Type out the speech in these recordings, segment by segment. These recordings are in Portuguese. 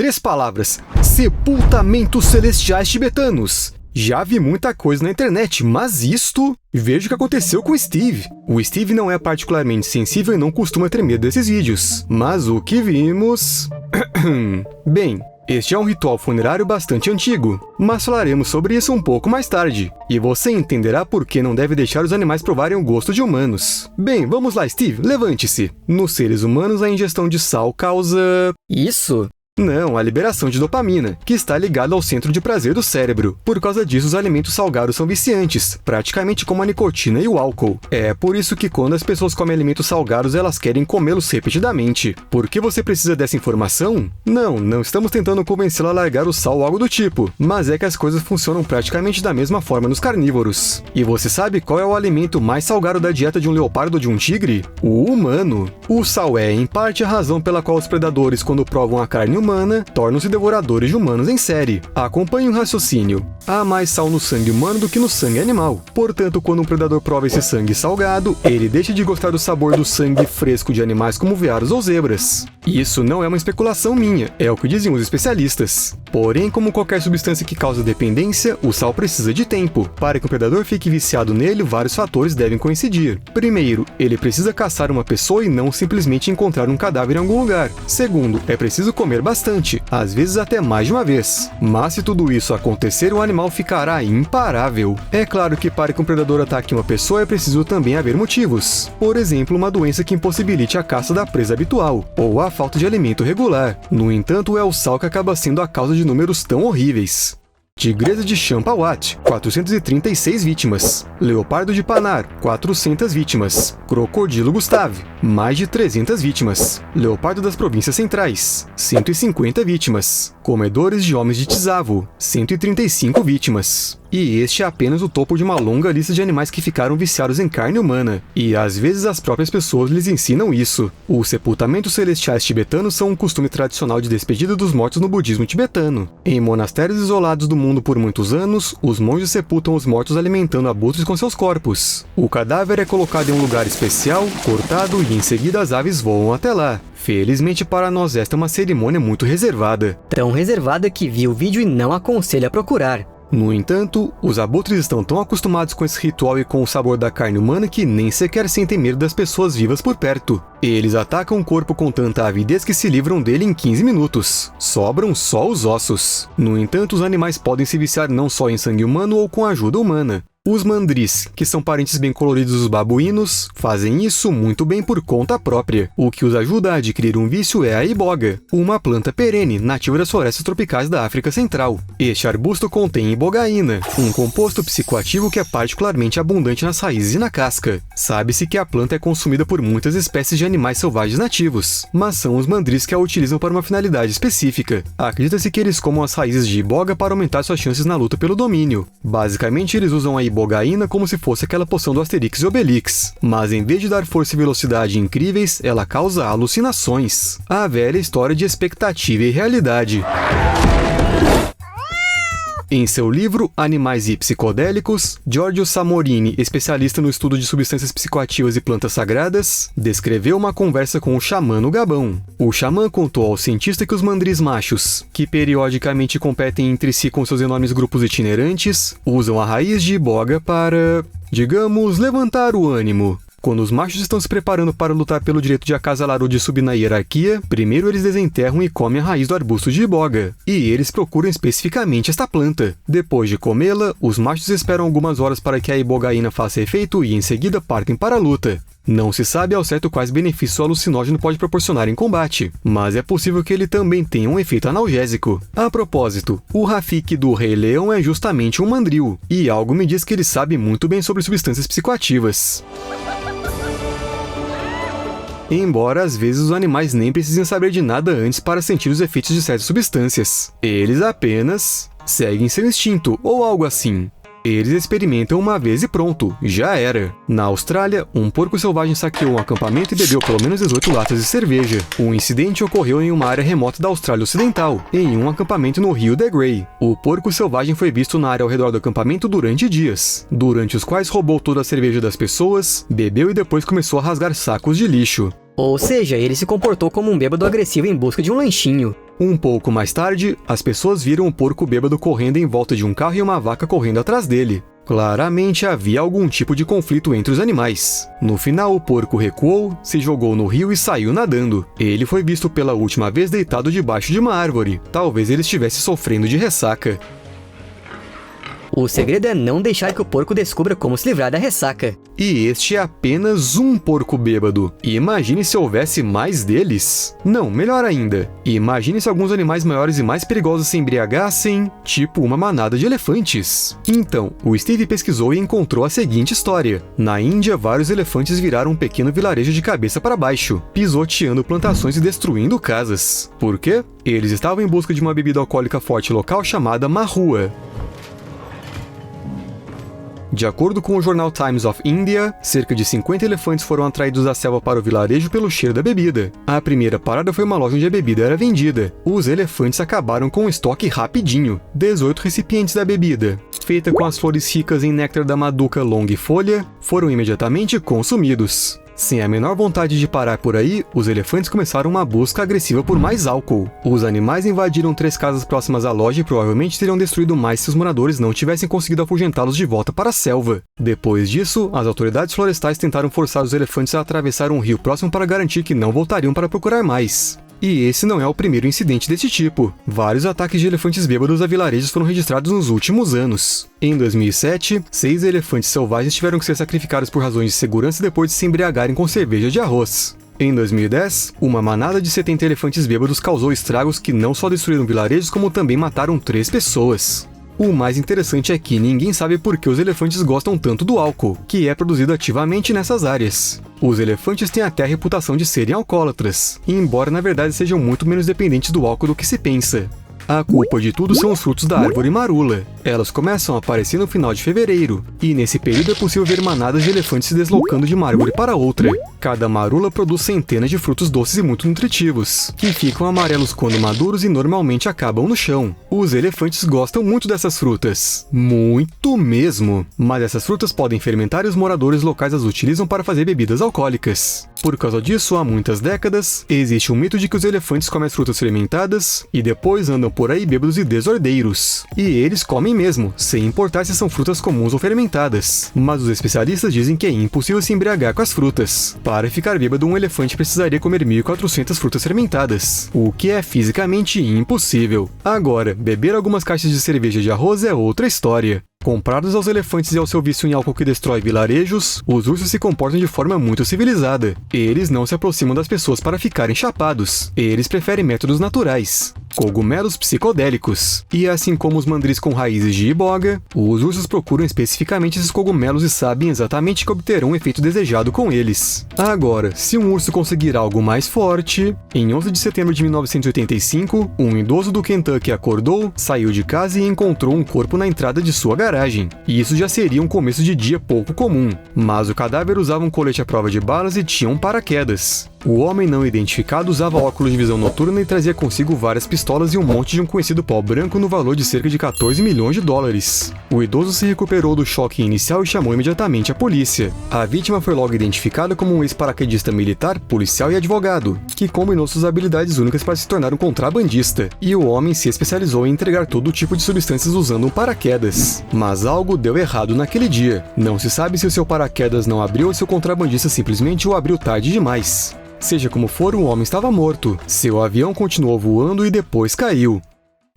3 palavras: sepultamentos celestiais tibetanos. Já vi muita coisa na internet, mas isto... Veja o que aconteceu com o Steve. O Steve não é particularmente sensível e não costuma ter medo desses vídeos. Mas o que vimos... Bem, este é um ritual funerário bastante antigo, mas falaremos sobre isso um pouco mais tarde. E você entenderá por que não deve deixar os animais provarem o gosto de humanos. Bem, vamos lá, Steve, levante-se. Nos seres humanos, a ingestão de sal causa... Isso? Não, a liberação de dopamina, que está ligada ao centro de prazer do cérebro. Por causa disso, os alimentos salgados são viciantes, praticamente como a nicotina e o álcool. É por isso que quando as pessoas comem alimentos salgados, elas querem comê-los repetidamente. Por que você precisa dessa informação? Não estamos tentando convencê-la a largar o sal ou algo do tipo, mas é que as coisas funcionam praticamente da mesma forma nos carnívoros. E você sabe qual é o alimento mais salgado da dieta de um leopardo ou de um tigre? O humano. O sal é, em parte, a razão pela qual os predadores, quando provam a carne humana, tornam-se devoradores de humanos em série. Acompanhe o raciocínio. Há mais sal no sangue humano do que no sangue animal. Portanto, quando um predador prova esse sangue salgado, ele deixa de gostar do sabor do sangue fresco de animais como veados ou zebras. Isso não é uma especulação minha, é o que dizem os especialistas. Porém, como qualquer substância que causa dependência, o sal precisa de tempo. Para que o predador fique viciado nele, vários fatores devem coincidir. Primeiro, ele precisa caçar uma pessoa e não simplesmente encontrar um cadáver em algum lugar. Segundo, é preciso comer bastante, às vezes até mais de uma vez. Mas se tudo isso acontecer, o animal ficará imparável. É claro que para que um predador ataque uma pessoa é preciso também haver motivos. Por exemplo, uma doença que impossibilite a caça da presa habitual, ou a falta de alimento regular. No entanto, é o sal que acaba sendo a causa de números tão horríveis. Tigresa de Champawat, 436 vítimas. Leopardo de Panar, 400 vítimas. Crocodilo Gustave, mais de 300 vítimas. Leopardo das Províncias Centrais, 150 vítimas. Comedores de homens de Tsavo, 135 vítimas. E este é apenas o topo de uma longa lista de animais que ficaram viciados em carne humana. E às vezes as próprias pessoas lhes ensinam isso. Os sepultamentos celestiais tibetanos são um costume tradicional de despedida dos mortos no budismo tibetano. Em monastérios isolados do mundo por muitos anos, os monges sepultam os mortos alimentando abutres com seus corpos. O cadáver é colocado em um lugar especial, cortado e em seguida as aves voam até lá. Felizmente para nós esta é uma cerimônia muito reservada. Tão reservada que vi o vídeo e não aconselho a procurar. No entanto, os abutres estão tão acostumados com esse ritual e com o sabor da carne humana que nem sequer sentem medo das pessoas vivas por perto. Eles atacam o corpo com tanta avidez que se livram dele em 15 minutos. Sobram só os ossos. No entanto, os animais podem se viciar não só em sangue humano ou com ajuda humana. Os mandris, que são parentes bem coloridos dos babuínos, fazem isso muito bem por conta própria. O que os ajuda a adquirir um vício é a iboga, uma planta perene, nativa das florestas tropicais da África Central. Este arbusto contém ibogaína, um composto psicoativo que é particularmente abundante nas raízes e na casca. Sabe-se que a planta é consumida por muitas espécies de animais selvagens nativos, mas são os mandris que a utilizam para uma finalidade específica. Acredita-se que eles comam as raízes de iboga para aumentar suas chances na luta pelo domínio. Basicamente, eles usam a ibogaína como se fosse aquela poção do Asterix e Obelix, mas em vez de dar força e velocidade incríveis, ela causa alucinações. A velha história de expectativa e realidade. Em seu livro Animais e Psicodélicos, Giorgio Samorini, especialista no estudo de substâncias psicoativas e plantas sagradas, descreveu uma conversa com o xamã no Gabão. O xamã contou ao cientista que os mandris machos, que periodicamente competem entre si com seus enormes grupos itinerantes, usam a raiz de iboga para, digamos, levantar o ânimo. Quando os machos estão se preparando para lutar pelo direito de acasalar ou de subir na hierarquia, primeiro eles desenterram e comem a raiz do arbusto de iboga. E eles procuram especificamente esta planta. Depois de comê-la, os machos esperam algumas horas para que a ibogaína faça efeito e em seguida partem para a luta. Não se sabe ao certo quais benefícios o alucinógeno pode proporcionar em combate, mas é possível que ele também tenha um efeito analgésico. A propósito, o Rafiki do Rei Leão é justamente um mandril, e algo me diz que ele sabe muito bem sobre substâncias psicoativas. Embora às vezes os animais nem precisem saber de nada antes para sentir os efeitos de certas substâncias. Eles apenas seguem seu instinto, ou algo assim. Eles experimentam uma vez e pronto, já era. Na Austrália, um porco selvagem saqueou um acampamento e bebeu pelo menos 18 latas de cerveja. O incidente ocorreu em uma área remota da Austrália Ocidental, em um acampamento no rio The Grey. O porco selvagem foi visto na área ao redor do acampamento durante dias, durante os quais roubou toda a cerveja das pessoas, bebeu e depois começou a rasgar sacos de lixo. Ou seja, ele se comportou como um bêbado agressivo em busca de um lanchinho. Um pouco mais tarde, as pessoas viram o porco bêbado correndo em volta de um carro e uma vaca correndo atrás dele. Claramente havia algum tipo de conflito entre os animais. No final, o porco recuou, se jogou no rio e saiu nadando. Ele foi visto pela última vez deitado debaixo de uma árvore. Talvez ele estivesse sofrendo de ressaca. O segredo é não deixar que o porco descubra como se livrar da ressaca. E este é apenas um porco bêbado. Imagine se houvesse mais deles. Não, melhor ainda. Imagine se alguns animais maiores e mais perigosos se embriagassem, tipo uma manada de elefantes. Então, o Steve pesquisou e encontrou a seguinte história. Na Índia, vários elefantes viraram um pequeno vilarejo de cabeça para baixo, pisoteando plantações e destruindo casas. Por quê? Eles estavam em busca de uma bebida alcoólica forte local chamada marrua. De acordo com o jornal Times of India, cerca de 50 elefantes foram atraídos da selva para o vilarejo pelo cheiro da bebida. A primeira parada foi uma loja onde a bebida era vendida. Os elefantes acabaram com o estoque rapidinho, 18 recipientes da bebida, feita com as flores ricas em néctar da maduca longifolha, foram imediatamente consumidos. Sem a menor vontade de parar por aí, os elefantes começaram uma busca agressiva por mais álcool. Os animais invadiram 3 casas próximas à loja e provavelmente teriam destruído mais se os moradores não tivessem conseguido afugentá-los de volta para a selva. Depois disso, as autoridades florestais tentaram forçar os elefantes a atravessar um rio próximo para garantir que não voltariam para procurar mais. E esse não é o primeiro incidente desse tipo. Vários ataques de elefantes bêbados a vilarejos foram registrados nos últimos anos. Em 2007, 6 elefantes selvagens tiveram que ser sacrificados por razões de segurança depois de se embriagarem com cerveja de arroz. Em 2010, uma manada de 70 elefantes bêbados causou estragos que não só destruíram vilarejos, como também mataram 3 pessoas. O mais interessante é que ninguém sabe por que os elefantes gostam tanto do álcool, que é produzido ativamente nessas áreas. Os elefantes têm até a reputação de serem alcoólatras, embora na verdade sejam muito menos dependentes do álcool do que se pensa. A culpa de tudo são os frutos da árvore marula. Elas começam a aparecer no final de fevereiro, e nesse período é possível ver manadas de elefantes se deslocando de uma árvore para outra. Cada marula produz centenas de frutos doces e muito nutritivos, que ficam amarelos quando maduros e normalmente acabam no chão. Os elefantes gostam muito dessas frutas. Muito mesmo! Mas essas frutas podem fermentar e os moradores locais as utilizam para fazer bebidas alcoólicas. Por causa disso, há muitas décadas, existe um mito de que os elefantes comem as frutas fermentadas e depois andam por aí bêbados e desordeiros. E eles comem mesmo, sem importar se são frutas comuns ou fermentadas. Mas os especialistas dizem que é impossível se embriagar com as frutas. Para ficar bêbado, um elefante precisaria comer 1.400 frutas fermentadas, o que é fisicamente impossível. Agora, beber algumas caixas de cerveja de arroz é outra história. Comprados aos elefantes e ao seu vício em álcool que destrói vilarejos, os ursos se comportam de forma muito civilizada. Eles não se aproximam das pessoas para ficarem chapados. Eles preferem métodos naturais, cogumelos psicodélicos. E assim como os mandris com raízes de iboga, os ursos procuram especificamente esses cogumelos e sabem exatamente que obterão o efeito desejado com eles. Agora, se um urso conseguir algo mais forte... Em 11 de setembro de 1985, um idoso do Kentucky acordou, saiu de casa e encontrou um corpo na entrada de sua garagem. E isso já seria um começo de dia pouco comum. Mas o cadáver usava um colete à prova de balas e tinha um paraquedas. O homem não identificado usava óculos de visão noturna e trazia consigo várias pistolas e um monte de um conhecido pó branco no valor de cerca de 14 milhões de dólares. O idoso se recuperou do choque inicial e chamou imediatamente a polícia. A vítima foi logo identificada como um ex-paraquedista militar, policial e advogado, que combinou suas habilidades únicas para se tornar um contrabandista. E o homem se especializou em entregar todo tipo de substâncias usando um paraquedas. Mas algo deu errado naquele dia. Não se sabe se o seu paraquedas não abriu ou se o contrabandista simplesmente o abriu tarde demais. Seja como for, o homem estava morto. Seu avião continuou voando e depois caiu.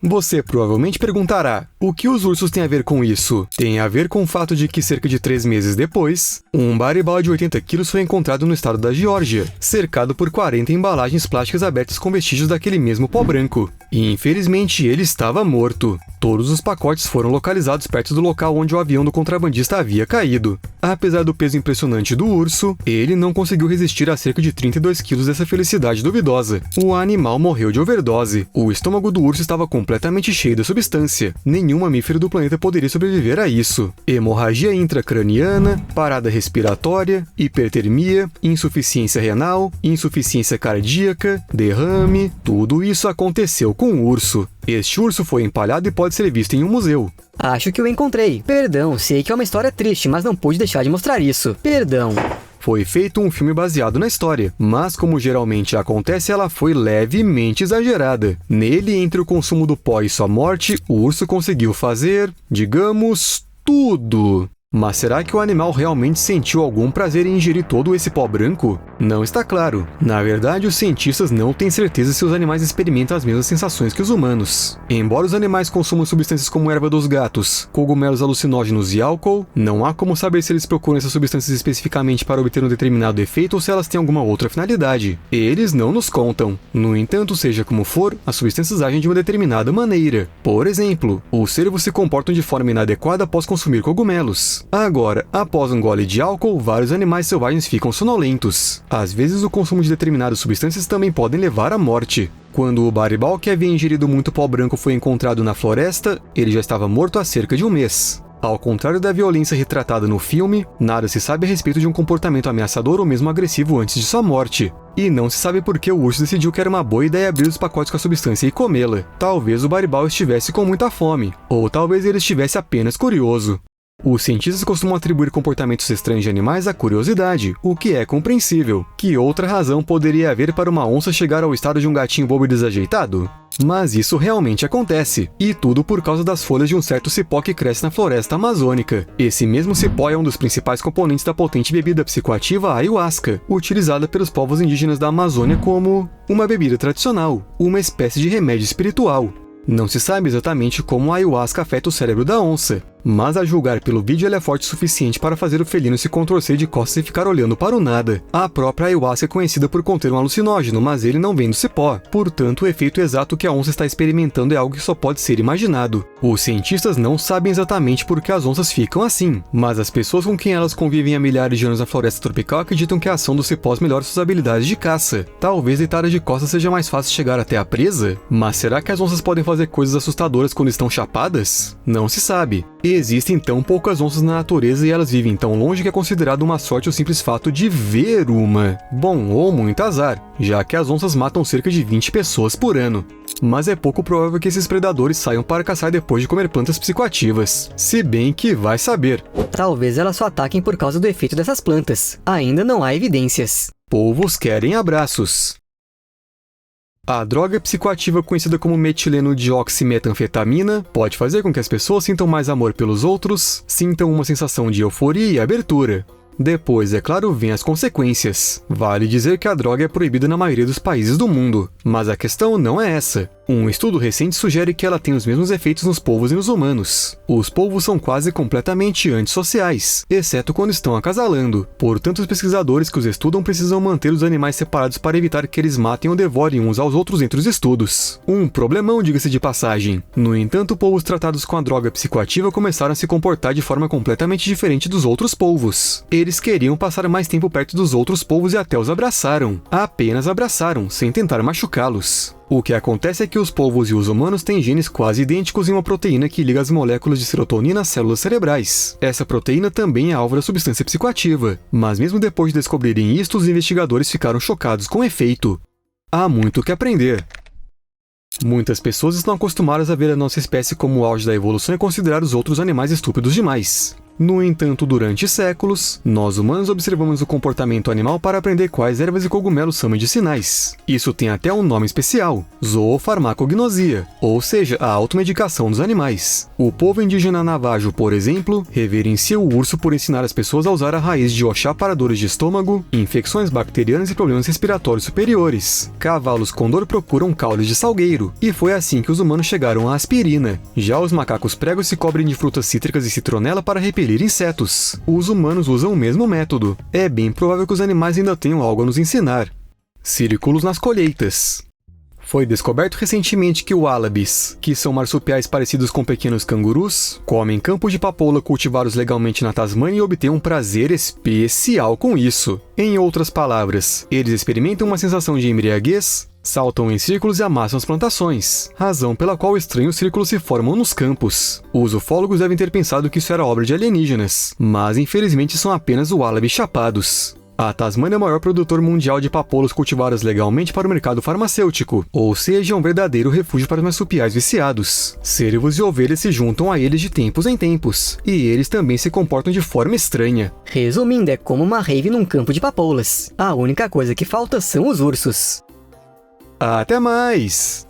Você provavelmente perguntará, o que os ursos têm a ver com isso? Tem a ver com o fato de que cerca de 3 meses depois, um barimbau de 80 quilos foi encontrado no estado da Geórgia, cercado por 40 embalagens plásticas abertas com vestígios daquele mesmo pó branco. E infelizmente ele estava morto. Todos os pacotes foram localizados perto do local onde o avião do contrabandista havia caído. Apesar do peso impressionante do urso, ele não conseguiu resistir a cerca de 32 quilos dessa felicidade duvidosa. O animal morreu de overdose. O estômago do urso estava completamente cheio da substância. Nenhum mamífero do planeta poderia sobreviver a isso. Hemorragia intracraniana, parada respiratória, hipertermia, insuficiência renal, insuficiência cardíaca, derrame, tudo isso aconteceu com o urso. Este urso foi empalhado e pode ser visto em um museu. Acho que o encontrei. Perdão, sei que é uma história triste, mas não pude deixar de mostrar isso. Perdão. Foi feito um filme baseado na história, mas como geralmente acontece, ela foi levemente exagerada. Nele, entre o consumo do pó e sua morte, o urso conseguiu fazer, digamos, tudo. Mas será que o animal realmente sentiu algum prazer em ingerir todo esse pó branco? Não está claro. Na verdade, os cientistas não têm certeza se os animais experimentam as mesmas sensações que os humanos. Embora os animais consumam substâncias como erva dos gatos, cogumelos alucinógenos e álcool, não há como saber se eles procuram essas substâncias especificamente para obter um determinado efeito ou se elas têm alguma outra finalidade. Eles não nos contam. No entanto, seja como for, as substâncias agem de uma determinada maneira. Por exemplo, os cervos se comportam de forma inadequada após consumir cogumelos. Agora, após um gole de álcool, vários animais selvagens ficam sonolentos. Às vezes, o consumo de determinadas substâncias também podem levar à morte. Quando o baribal, que havia ingerido muito pó branco, foi encontrado na floresta, ele já estava morto há cerca de um mês. Ao contrário da violência retratada no filme, nada se sabe a respeito de um comportamento ameaçador ou mesmo agressivo antes de sua morte. E não se sabe por que o urso decidiu que era uma boa ideia abrir os pacotes com a substância e comê-la. Talvez o baribal estivesse com muita fome, ou talvez ele estivesse apenas curioso. Os cientistas costumam atribuir comportamentos estranhos de animais à curiosidade, o que é compreensível. Que outra razão poderia haver para uma onça chegar ao estado de um gatinho bobo e desajeitado? Mas isso realmente acontece, e tudo por causa das folhas de um certo cipó que cresce na floresta amazônica. Esse mesmo cipó é um dos principais componentes da potente bebida psicoativa ayahuasca, utilizada pelos povos indígenas da Amazônia como uma bebida tradicional, uma espécie de remédio espiritual. Não se sabe exatamente como a ayahuasca afeta o cérebro da onça, mas a julgar pelo vídeo ela é forte o suficiente para fazer o felino se contorcer de costas e ficar olhando para o nada. A própria ayahuasca é conhecida por conter um alucinógeno, mas ele não vem do cipó. Portanto, o efeito exato que a onça está experimentando é algo que só pode ser imaginado. Os cientistas não sabem exatamente por que as onças ficam assim, mas as pessoas com quem elas convivem há milhares de anos na floresta tropical acreditam que a ação dos cipós melhora suas habilidades de caça. Talvez deitada de costas seja mais fácil chegar até a presa? Mas será que as onças podem fazer coisas assustadoras quando estão chapadas? Não se sabe. Existem tão poucas onças na natureza e elas vivem tão longe que é considerado uma sorte o simples fato de ver uma. Bom, ou muito azar, já que as onças matam cerca de 20 pessoas por ano. Mas é pouco provável que esses predadores saiam para caçar depois de comer plantas psicoativas. Se bem que vai saber. Talvez elas só ataquem por causa do efeito dessas plantas. Ainda não há evidências. Povos querem abraços. A droga psicoativa conhecida como metileno-dioximetanfetamina pode fazer com que as pessoas sintam mais amor pelos outros, sintam uma sensação de euforia e abertura. Depois, é claro, vêm as consequências. Vale dizer que a droga é proibida na maioria dos países do mundo, mas a questão não é essa. Um estudo recente sugere que ela tem os mesmos efeitos nos polvos e nos humanos. Os polvos são quase completamente antissociais, exceto quando estão acasalando. Portanto, os pesquisadores que os estudam precisam manter os animais separados para evitar que eles matem ou devorem uns aos outros entre os estudos. Um problemão, diga-se de passagem. No entanto, polvos tratados com a droga psicoativa começaram a se comportar de forma completamente diferente dos outros polvos. Eles queriam passar mais tempo perto dos outros polvos e até os abraçaram. Apenas abraçaram, sem tentar machucá-los. O que acontece é que os polvos e os humanos têm genes quase idênticos em uma proteína que liga as moléculas de serotonina às células cerebrais. Essa proteína também é alvo da substância psicoativa, mas mesmo depois de descobrirem isto, os investigadores ficaram chocados com o efeito. Há muito o que aprender. Muitas pessoas estão acostumadas a ver a nossa espécie como o auge da evolução e considerar os outros animais estúpidos demais. No entanto, durante séculos, nós humanos observamos o comportamento animal para aprender quais ervas e cogumelos são medicinais. Isso tem até um nome especial, zoofarmacognosia, ou seja, a automedicação dos animais. O povo indígena Navajo, por exemplo, reverencia o urso por ensinar as pessoas a usar a raiz de Oxá para dores de estômago, infecções bacterianas e problemas respiratórios superiores. Cavalos condor procuram caules de salgueiro, e foi assim que os humanos chegaram à aspirina. Já os macacos pregos se cobrem de frutas cítricas e citronela para repelir insetos. Os humanos usam o mesmo método. É bem provável que os animais ainda tenham algo a nos ensinar. Círculos nas colheitas. Foi descoberto recentemente que wallabies, que são marsupiais parecidos com pequenos cangurus, comem campos de papoula cultivados legalmente na Tasmânia e obtêm um prazer especial com isso. Em outras palavras, eles experimentam uma sensação de embriaguez, saltam em círculos e amassam as plantações, razão pela qual estranhos círculos se formam nos campos. Os ufólogos devem ter pensado que isso era obra de alienígenas, mas infelizmente são apenas wallabies chapados. A Tasmânia é o maior produtor mundial de papoulas cultivadas legalmente para o mercado farmacêutico, ou seja, é um verdadeiro refúgio para os marsupiais viciados. Cervos e ovelhas se juntam a eles de tempos em tempos, e eles também se comportam de forma estranha. Resumindo, é como uma rave num campo de papoulas. A única coisa que falta são os ursos. Até mais!